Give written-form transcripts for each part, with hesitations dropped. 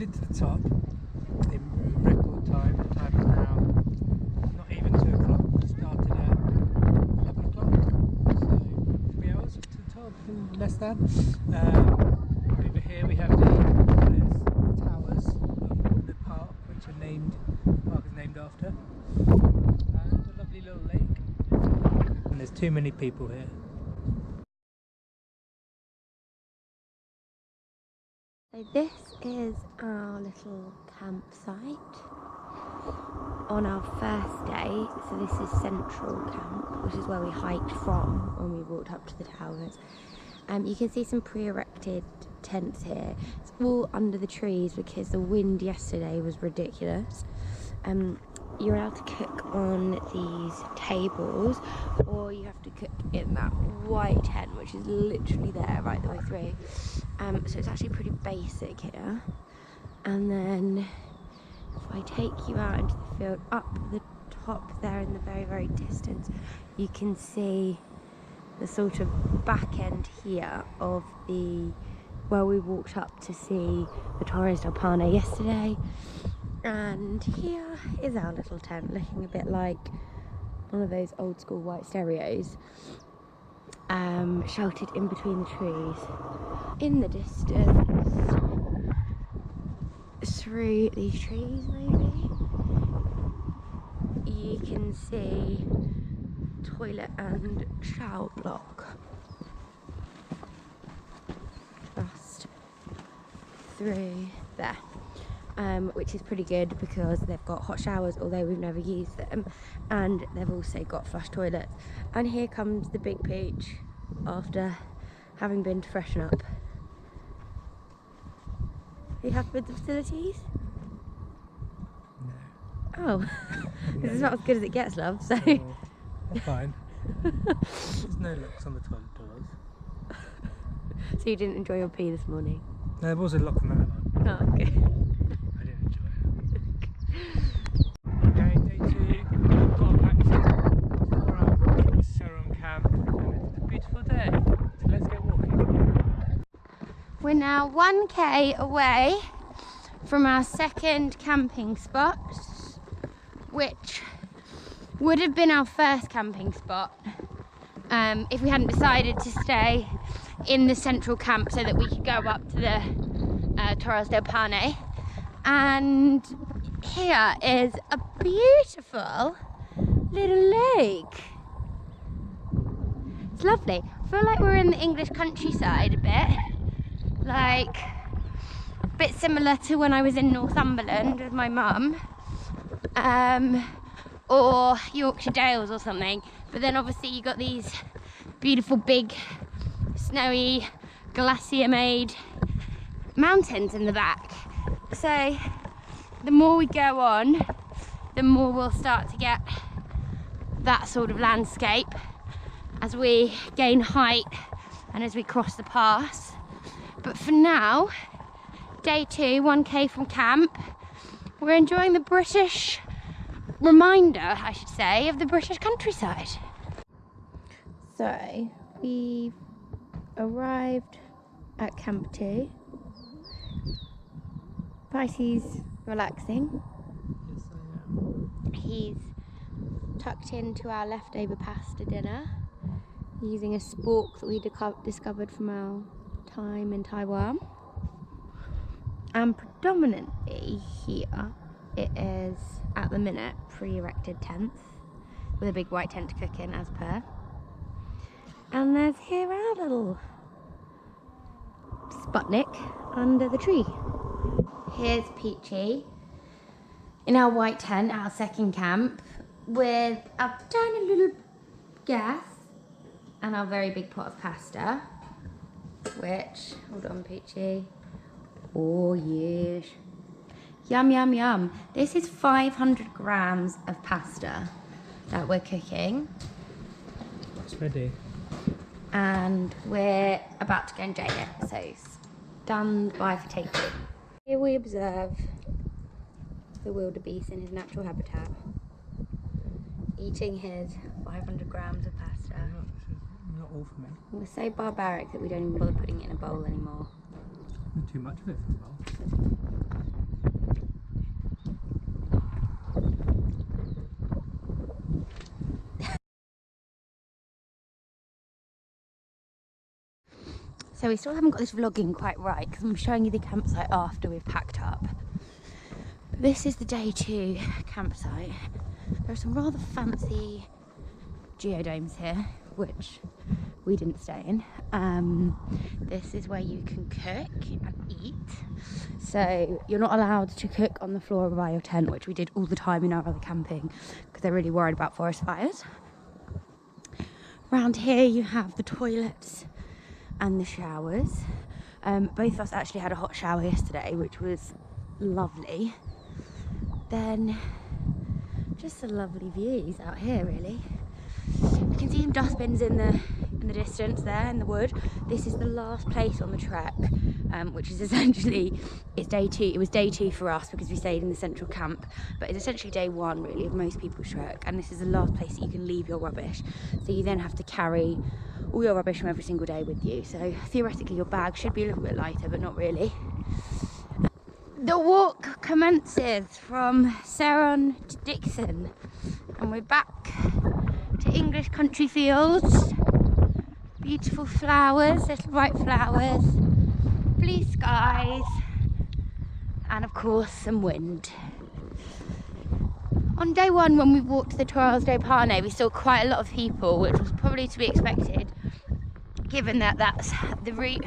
made it to the top in record time. The time is now not even 2 o'clock. We started at 11 o'clock, so 3 hours to the top, less than. Over here we have the towers of the park, which are named, the park is named after, and a lovely little lake. And there's too many people here. So this is our little campsite on our first day. So this is Central Camp, which is where we hiked from when we walked up to the towers. You can see some pre-erected tents here. It's all under the trees because the wind yesterday was ridiculous. You're allowed to cook on these tables, or you have to cook in that white tent, which is literally there right the way through. So it's actually pretty basic here. And then if I take you out into the field, up the top there in the very, very distance, you can see the sort of back end here of where we walked up to see the Torres del Paine yesterday. And here is our little tent, looking a bit like one of those old school white stereos, sheltered in between the trees. In the distance, through these trees maybe, you can see toilet and shower block just through there. Which is pretty good because they've got hot showers, although we've never used them, and they've also got flush toilets. And here comes the big peach after having been to freshen up. Are you happy with the facilities? No. Oh, this is about as good as it gets, love, so... I'm fine. There's no locks on the toilet doors. So you didn't enjoy your pee this morning? No, there was a lock on that one. Oh, okay. I didn't enjoy it. Okay, day 2, got unpacked 4-hour walk to Serum Camp, and it's a beautiful day, so let's get walking. We're now 1k away from our second camping spot, which would have been our first camping spot if we hadn't decided to stay in the central camp so that we could go up to the Torres del Paine. And here is a beautiful little lake. It's lovely. I feel like we're in the English countryside a bit, like a bit similar to when I was in Northumberland with my mum, or Yorkshire Dales or something. But then obviously you got these beautiful big snowy glacier made mountains in the back. So the more we go on, the more we'll start to get that sort of landscape as we gain height and as we cross the pass. But for now, day 2, 1k from camp, we're enjoying the British reminder, I should say, of the British countryside. So we've arrived at camp 2. Pricey's relaxing. Yes, I am. He's tucked into our leftover pasta dinner using a spork that we discovered from our time in Taiwan. And predominantly here it is, at the minute, pre-erected tents with a big white tent to cook in as per. And there's here our little Sputnik under the tree. Here's Peachy in our white tent, our second camp, with a tiny little gas and our very big pot of pasta, which, hold on Peachy, oh yes, yum yum yum. This is 500 grams of pasta that we're cooking. It's ready. And we're about to go and drain it, so stand by for taking. Here we observe the wildebeest in his natural habitat, eating his 500 grams of pasta. Not all for me. We're so barbaric that we don't even bother putting it in a bowl anymore. Not too much of it for a bowl. So we still haven't got this vlogging quite right because I'm showing you the campsite after we've packed up. But this is the day 2 campsite. There are some rather fancy geodomes here, which we didn't stay in. This is where you can cook and eat. So you're not allowed to cook on the floor by your tent, which we did all the time in our other camping because they're really worried about forest fires. Around here you have the toilets and the showers. Both of us actually had a hot shower yesterday, which was lovely. Then just some lovely views out here, really. You can see some dustbins in the distance there in the wood. This is the last place on the trek, which is essentially, it's day 2. It was day 2 for us because we stayed in the central camp, but it's essentially day 1 really of most people's trek, and this is the last place that you can leave your rubbish. So you then have to carry all your rubbish from every single day with you. So theoretically your bag should be a little bit lighter, but not really. The walk commences from Seron to Dixon, and we're back to English country fields. Beautiful flowers, little bright flowers, blue skies, and of course some wind. On day 1, when we walked the Torres de Paine, we saw quite a lot of people, which was probably to be expected, given that that's the route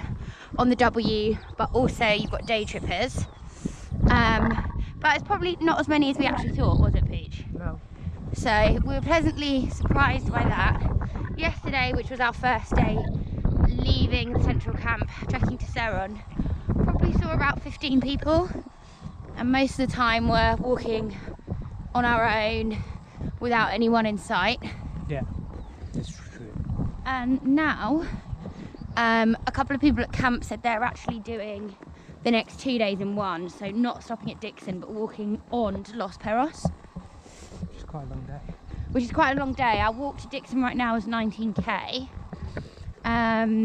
on the W, but also you've got day trippers. But it's probably not as many as we actually thought, was it, Peach? No. So we were pleasantly surprised by that. Yesterday, which was our first day leaving the central camp, trekking to Seron, probably saw about 15 people, and most of the time we're walking on our own without anyone in sight. Yeah, that's true. And now a couple of people at camp said they're actually doing the next 2 days in one, so not stopping at Dixon but walking on to Los Perros. Which is quite a long day. Which is quite a long day. Our walk to Dixon right now is 19k.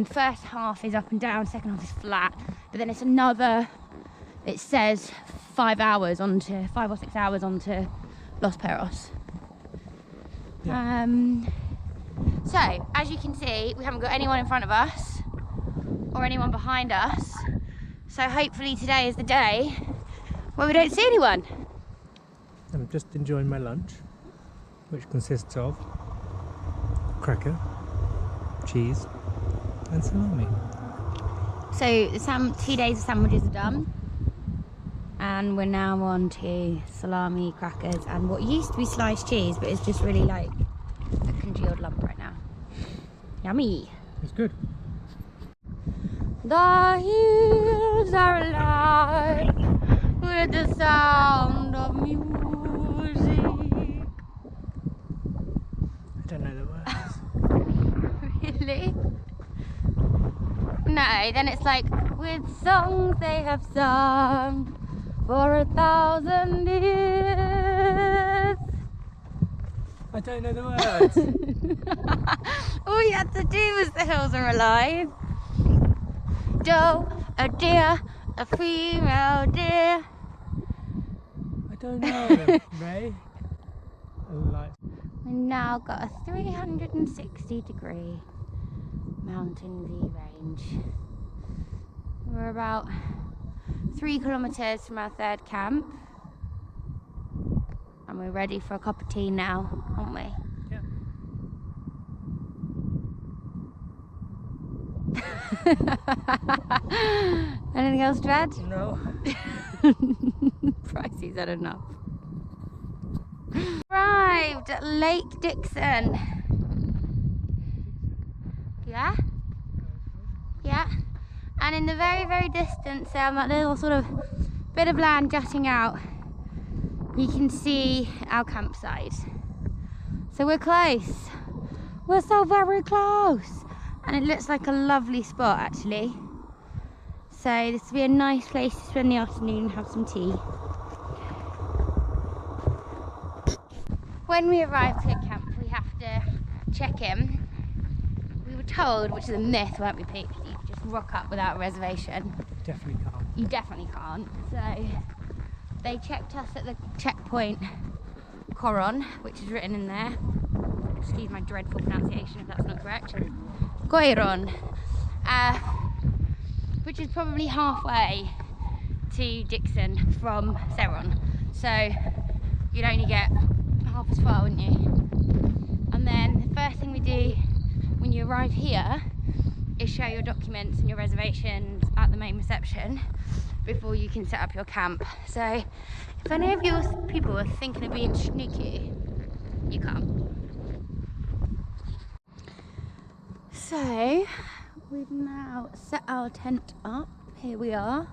First half is up and down, second half is flat, but then it's another, it says 5 or 6 hours onto Los Perros. Yeah. So as you can see, we haven't got anyone in front of us or anyone behind us, so hopefully today is the day where we don't see anyone. I'm just enjoying my lunch, which consists of cracker, cheese and salami. So the 2 days of sandwiches are done, and we're now on to salami, crackers and what used to be sliced cheese but is just really like a congealed lump right now. Yummy. It's good. The hills are alive with the sound of music. I don't know the words. Really? No, then it's like, with songs they have sung for 1,000 years. I don't know the words. All you had to do was the hills are alive. Doe, a deer, a female deer. I don't know, Ray. We've now got a 360-degree mountain view range. We're about 3 kilometres from our 3rd camp, and we're ready for a cup of tea now, aren't we? Yeah. Anything else to add? No. Pricey's had enough. Arrived at Lake Dixon. Yeah? Yeah. And in the very, very distance, that little sort of bit of land jutting out, you can see our campsite. So we're close. We're so very close. And it looks like a lovely spot actually. So this will be a nice place to spend the afternoon and have some tea. When we arrived at camp, we have to check in. We were told, which is a myth, weren't we, Pete? You could just rock up without a reservation. Definitely can't. You definitely can't. So they checked us at the checkpoint Coron, which is written in there. Excuse my dreadful pronunciation if that's not correct. Coiron. which is probably halfway to Dixon from Ceron. So you'd only get half as far, wouldn't you? And then the first thing we do when you arrive here is show your documents and your reservations at the main reception before you can set up your camp. So if any of your people are thinking of being sneaky, you can't. So we've now set our tent up. Here we are.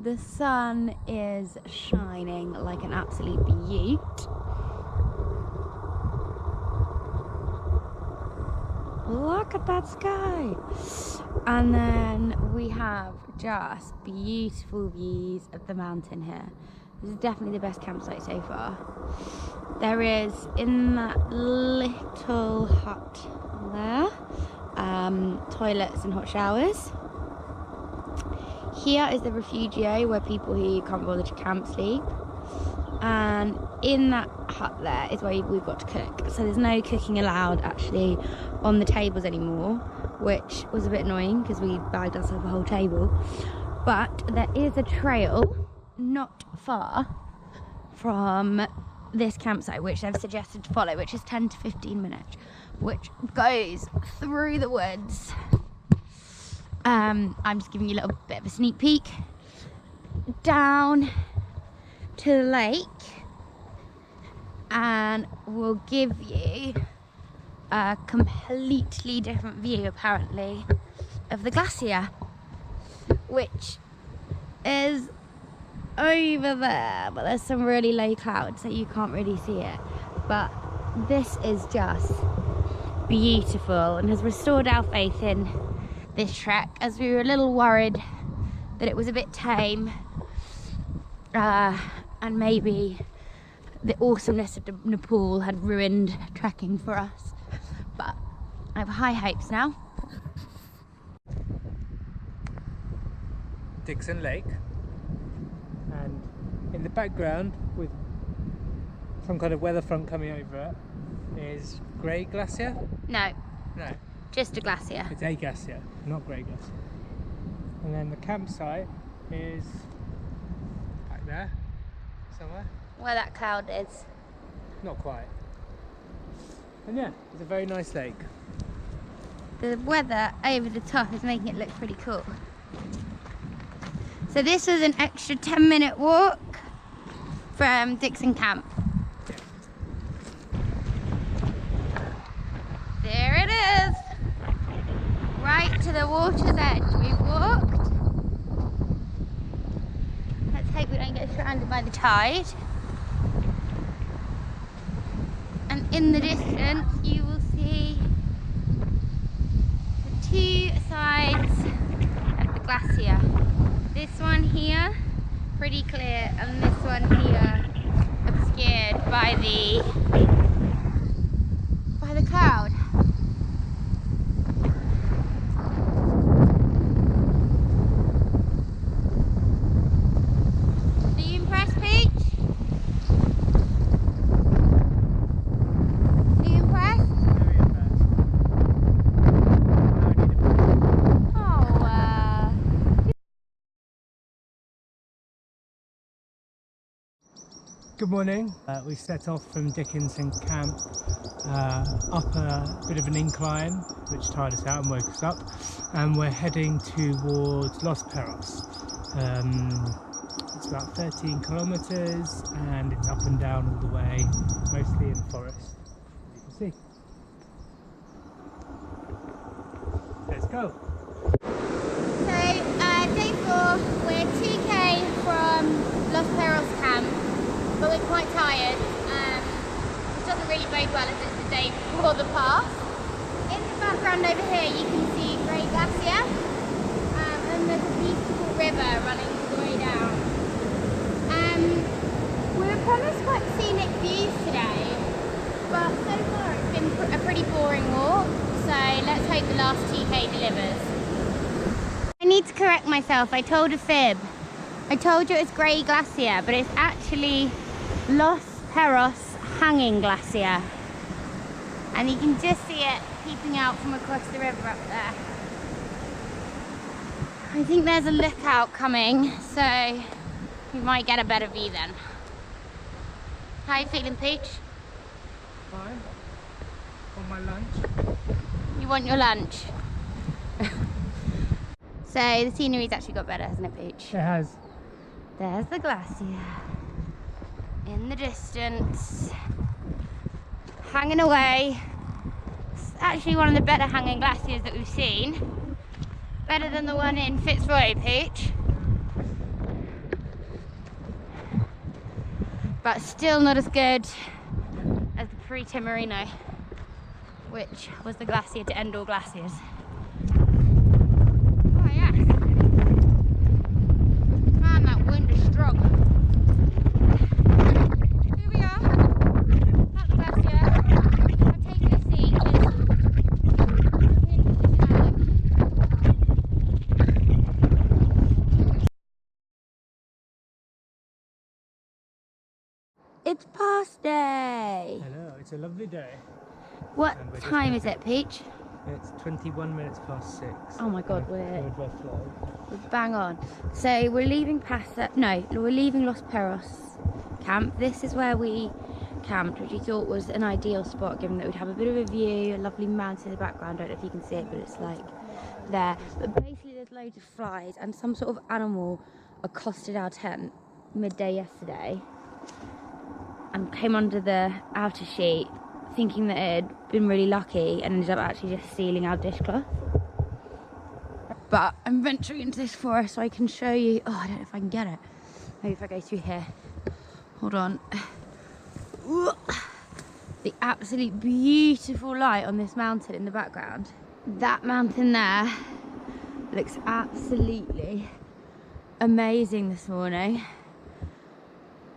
The sun is shining like an absolute beaut. Look at that sky. And then we have just beautiful views of the mountain here. This is definitely the best campsite so far. There is, in that little hut there, toilets and hot showers. Here is the refugio where people who can't bother to camp sleep. And in that hut there is where we've got to cook. So there's no cooking allowed actually on the tables anymore, which was a bit annoying because we bagged ourselves a whole table. But there is a trail not far from this campsite which they've suggested to follow, which is 10 to 15 minutes, which goes through the woods. I'm just giving you a little bit of a sneak peek down to the lake, and we'll give you a completely different view apparently of the glacier, which is over there, but there's some really low clouds so you can't really see it. But this is just beautiful and has restored our faith in this trek, as we were a little worried that it was a bit tame and maybe the awesomeness of Nepal had ruined trekking for us. But I have high hopes now. Dixon Lake, and in the background with some kind of weather front coming over it is Grey Glacier? No, No, just a glacier. it's a glacier, not Grey Glacier. And then the campsite is back there somewhere. Where that cloud is. Not quite. And yeah, it's a very nice lake. The weather over the top is making it look pretty cool. So this was an extra 10-minute walk from Dixon Camp. Yeah. There it is. Right to the water's edge we've walked. Let's hope we don't get stranded by the tide. And in the distance you will see the two sides of the glacier. This one here, pretty clear, and this one here, obscured by the cloud. Are you impressed, Peach? Are you impressed? Very impressed. Oh, Good morning. We set off from Dickinson Camp up a bit of an incline which tired us out and woke us up, and we're heading towards Los Perros. It's about 13 kilometres and it's up and down all the way, mostly in forest, as you can see. Let's go. So, day 4, we're 2k from Los Perros Camp, but we're quite tired, which doesn't really bode well as it's the day before the pass. In the background over here you can see Grey Glacier, and there's a beautiful river running all the way down. We were promised quite scenic views today, but so far it's been a pretty boring walk, so let's hope the last 2k delivers. I need to correct myself, I told a fib. I told you it's Grey Glacier, but it's actually Los Perros Hanging Glacier. And you can just see it peeping out from across the river up there. I think there's a lookout coming, so we might get a better view then. How are you feeling, Peach? Fine. On my lunch. You want your lunch? So the scenery's actually got better, hasn't it, Peach? It has. There's the glacier in the distance, hanging away. It's actually one of the better hanging glaciers that we've seen. Better than the one in Fitzroy, Peach. But still not as good as the Pre-Timorino, which was the glacier to end all glaciers. Oh yeah. Man, that wind is strong. Here we are, at the glacier. I've taken a seat. It's past day. Hello, it's a lovely day. What time is it, Peach? It's 21 minutes past 6. Oh my god, we're flow. bang on. So we're leaving we're leaving Los Perros camp. This is where we camped, which we thought was an ideal spot given that we'd have a bit of a view, a lovely mountain in the background. I don't know if you can see it, but it's like there. But basically there's loads of flies and some sort of animal accosted our tent midday yesterday and came under the outer sheet thinking that it had been really lucky and ended up actually just stealing our dishcloth. But I'm venturing into this forest so I can show you. Oh, I don't know if I can get it. Maybe if I go through here. Hold on. Ooh. The absolute beautiful light on this mountain in the background. That mountain there looks absolutely amazing this morning.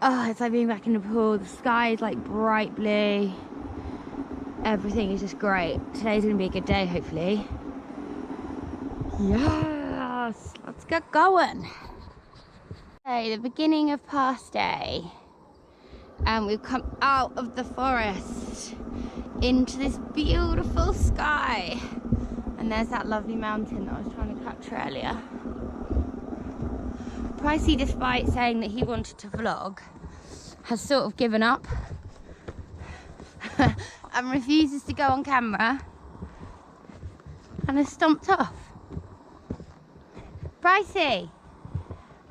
Oh, it's like being back in Nepal. The sky is like bright blue. Everything is just great. Today's gonna be a good day, hopefully. Yes, let's get going. Okay, the beginning of past day. And we've come out of the forest into this beautiful sky. And there's that lovely mountain that I was trying to capture earlier. Pricey, despite saying that he wanted to vlog, has sort of given up and refuses to go on camera and has stomped off. Pricey,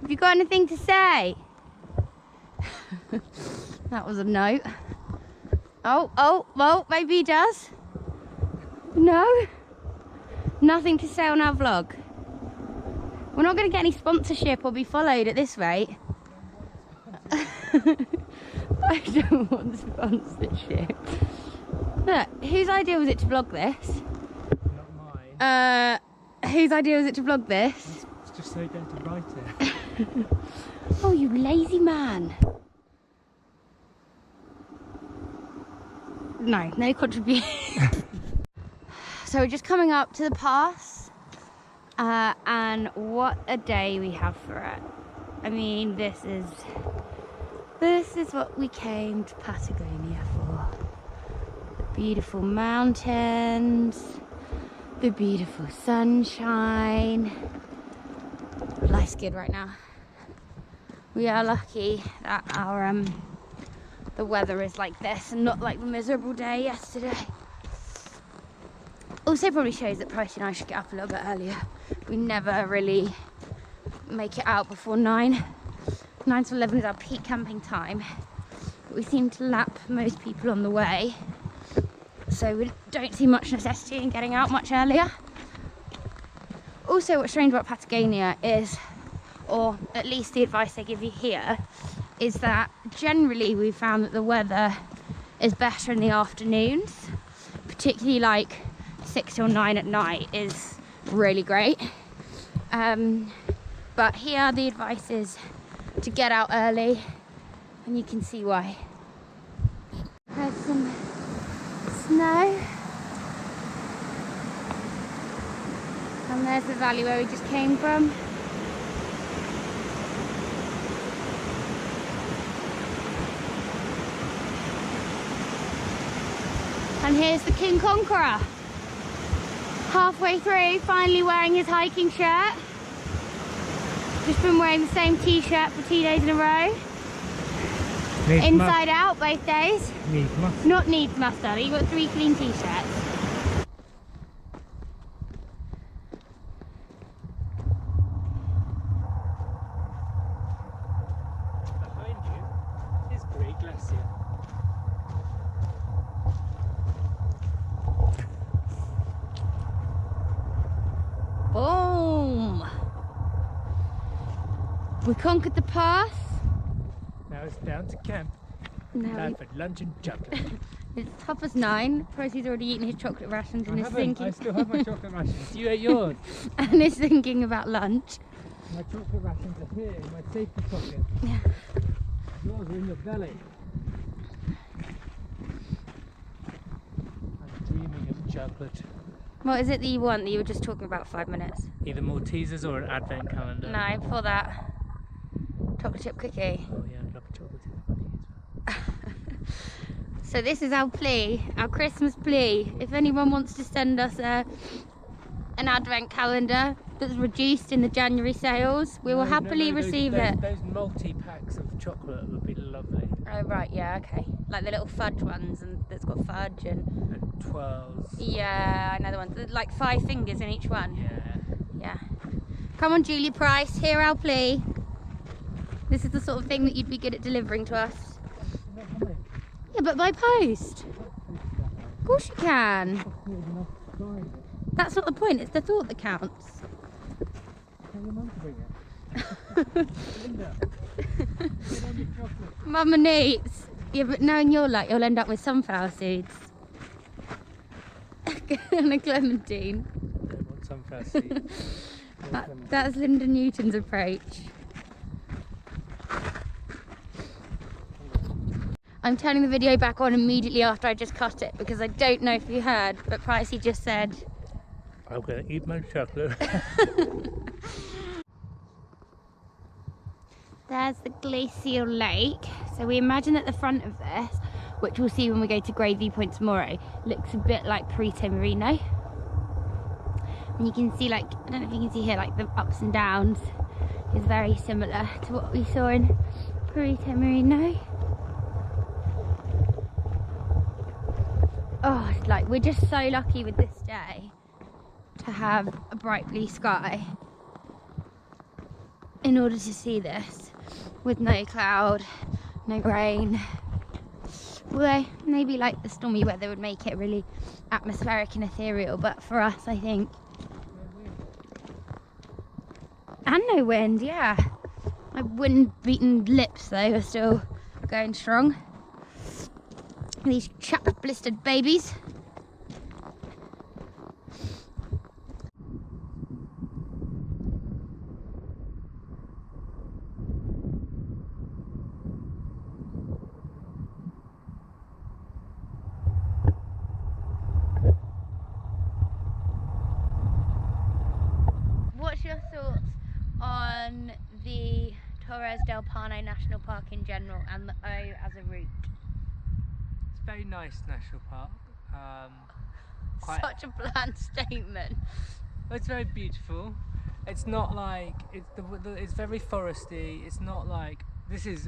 have you got anything to say? That was a no. Oh, well, maybe he does. No? Nothing to say on our vlog. We're not going to get any sponsorship or be followed at this rate. I don't want sponsorship. Look, whose idea was it to vlog this? Not mine. Whose idea was it to vlog this? It's just so you don't have to write it. Oh, you lazy man. No contribution. So we're just coming up to the pass. And what a day we have for it. I mean, this is what we came to Patagonia for. The beautiful mountains, the beautiful sunshine. Life's good right now. We are lucky that our the weather is like this and not like the miserable day yesterday. Also probably shows that Pricey and I should get up a little bit earlier. We never really make it out before 9. 9 to 11 is our peak camping time. But we seem to lap most people on the way. So we don't see much necessity in getting out much earlier. Also, what's strange about Patagonia is, or at least the advice they give you here, is that generally we've found that the weather is better in the afternoons, particularly like 6 till 9 at night is really great. But here the advice is to get out early, and you can see why. There's some snow, and there's the valley where we just came from. And here's the King Conqueror, halfway through, finally wearing his hiking shirt. Just been wearing the same t-shirt for 2 days in a row. Inside out both days. Needs must. Not needs must, darling. You've got 3 clean t-shirts. Behind you is Great Glacier. Boom! We conquered the pass. Now it's down to camp. Now Time for lunch and chocolate. it's 9:30. Pricey's already eaten his chocolate rations and is I thinking. still have my chocolate rations. You ate yours. And is thinking about lunch. My chocolate rations are here in my safety pocket. Yours are in your belly. I'm dreaming of chocolate. What is it that you want that you were just talking about 5 minutes? Either Maltesers or an advent calendar. No, before that. Chocolate chip cookie. Oh yeah, I'd love a chocolate chip cookie as well. So this is our plea, our Christmas plea. If anyone wants to send us an advent calendar that's reduced in the January sales, we will happily receive it. Those multi-packs of chocolate would be lovely. Oh right, yeah, okay. Like the little fudge ones and that's got fudge and twirls. Yeah, I know the ones. There's like 5 fingers in each one. Yeah. Yeah. Come on, Julia Price, hear our plea. This is the sort of thing that you'd be good at delivering to us. Yeah, but by post. Of course you can. That's not the point, it's the thought that counts. Tell your mum to bring it. Linda, get on your chocolate. Mama needs. Yeah, but knowing your luck, you'll end up with sunflower seeds. And a clementine. I don't want sunflower seeds. That's Linda Newton's approach. I'm turning the video back on immediately after I just cut it because I don't know if you heard, but Pricey just said, I'm going to eat my chocolate. There's the glacial lake. So we imagine that the front of this, which we'll see when we go to Grey Viewpoint tomorrow, looks a bit like Pricey Marino. And you can see, like, I don't know if you can see here, like the ups and downs is very similar to what we saw in Pricey Marino. Oh, it's like we're just so lucky with this day to have a bright blue sky in order to see this with no cloud, no rain. Although maybe like the stormy weather would make it really atmospheric and ethereal, but for us I think. And no wind, yeah. My wind-beaten lips though are still going strong. These chapped blistered babies. What's your thoughts on the Torres del Paine National Park in general and the O as a route? Very nice national park. Such a bland statement. It's very beautiful. It's not like it's very foresty. It's not like this is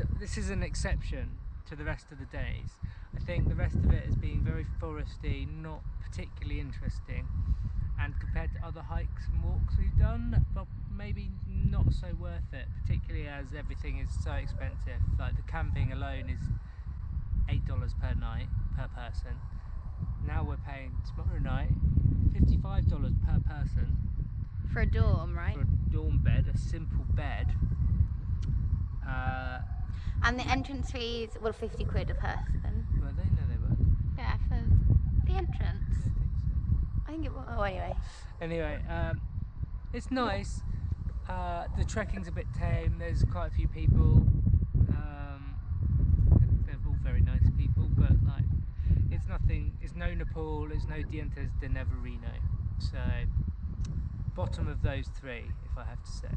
an exception to the rest of the days. I think the rest of it has been very foresty, not particularly interesting, and compared to other hikes and walks we've done, but maybe not so worth it, particularly as everything is so expensive. Like the camping alone is $8 per night per person. Now we're paying tomorrow night $55 per person For a dorm, right? for a dorm bed, a simple bed. And the entrance fees were 50 quid a person. Well, they know they were. Yeah, for the entrance. I think it was. Oh, anyway. Anyway, it's nice. The trekking's a bit tame. There's quite a few people. They're all very nice people, but like, it's nothing. It's no Nepal. It's no Dientes de Navarino. So, bottom of those three, if I have to say.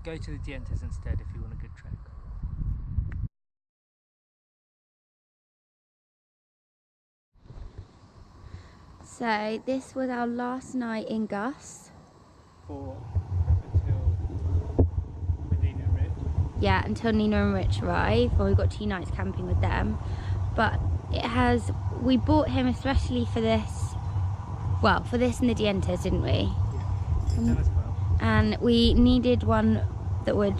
Go to the Dientes instead if you want a good trek. So this was our last night in Gus. For Yeah, until Nina and Rich arrive. Well, we've got 2 nights camping with them. But we bought him especially for this, well, for this and the Dientes, didn't we? Yeah, as well. And we needed one that would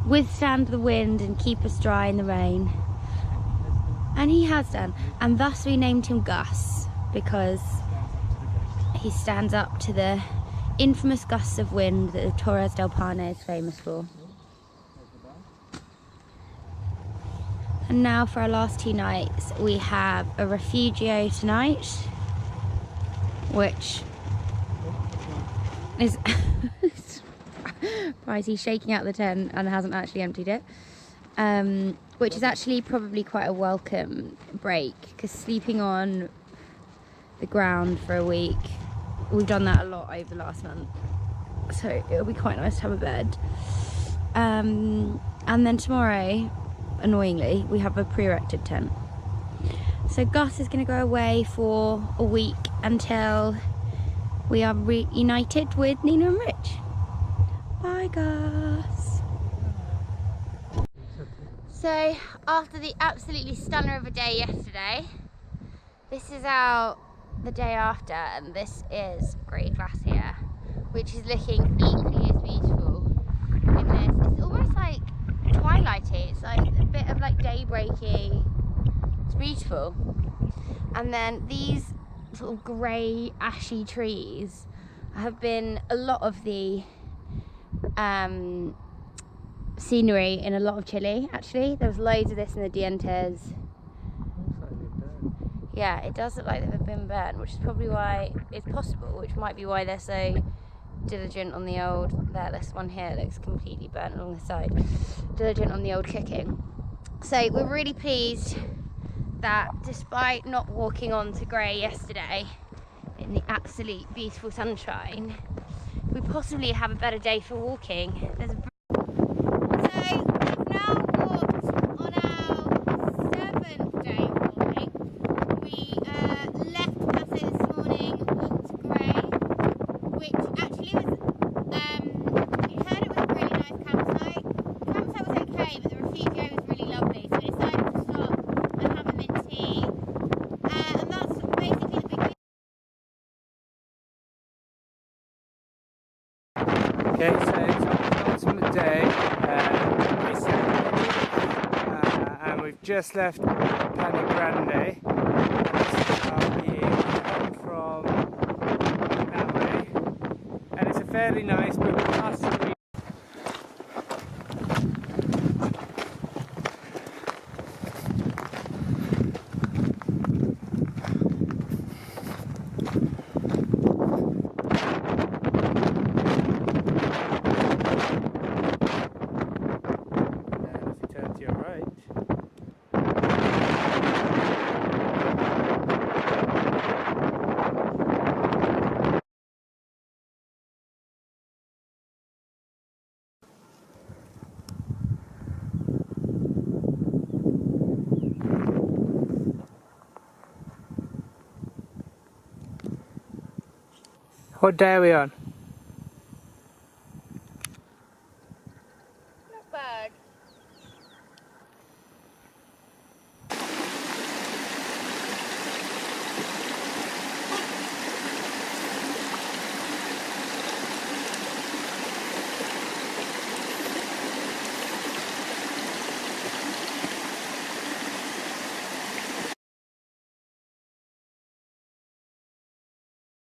withstand the wind and keep us dry in the rain. And he has done. And thus we named him Gus, because he stands up to the infamous gusts of wind that the Torres del Paine is famous for. And now for our last 2 nights, we have a refugio tonight, which is Pricey shaking out the tent and hasn't actually emptied it, which is actually probably quite a welcome break, because sleeping on the ground for a week, we've done that a lot over the last month, so it'll be quite nice to have a bed. And then tomorrow, annoyingly, we have a pre-erected tent. So Gus is going to go away for a week until we are reunited with Nina and Rich. Bye, Gus. So after the absolutely stunner of a day yesterday, this is the day after, and this is Great Glass here, which is looking equally as beautiful in this. It's almost like twilighty. It's like a bit of like daybreaky. It's beautiful. And then these sort of grey ashy trees have been a lot of the scenery in a lot of Chile. Actually, there was loads of this in the Dientes. Yeah, it does look like they've been burnt, which is probably why it's possible, which might be why they're so diligent on the old. This one here looks completely burnt along the side. Diligent on the old cooking. So we're really pleased that despite not walking on to grey yesterday in the absolute beautiful sunshine, we possibly have a better day for walking. So we've now walked on our 7th day of walking. We left Cafe this morning, walked to Grey, which actually was, we heard it was a really nice campsite. The campsite was okay, but the refugio was really lovely, so we decided to stop and have a mint tea. And that's basically the beginning. Okay, so it's our penultimate day, and we've just left Paine Grande. This is our view. We come from that way, and it's a fairly nice but possibly. What day are we on?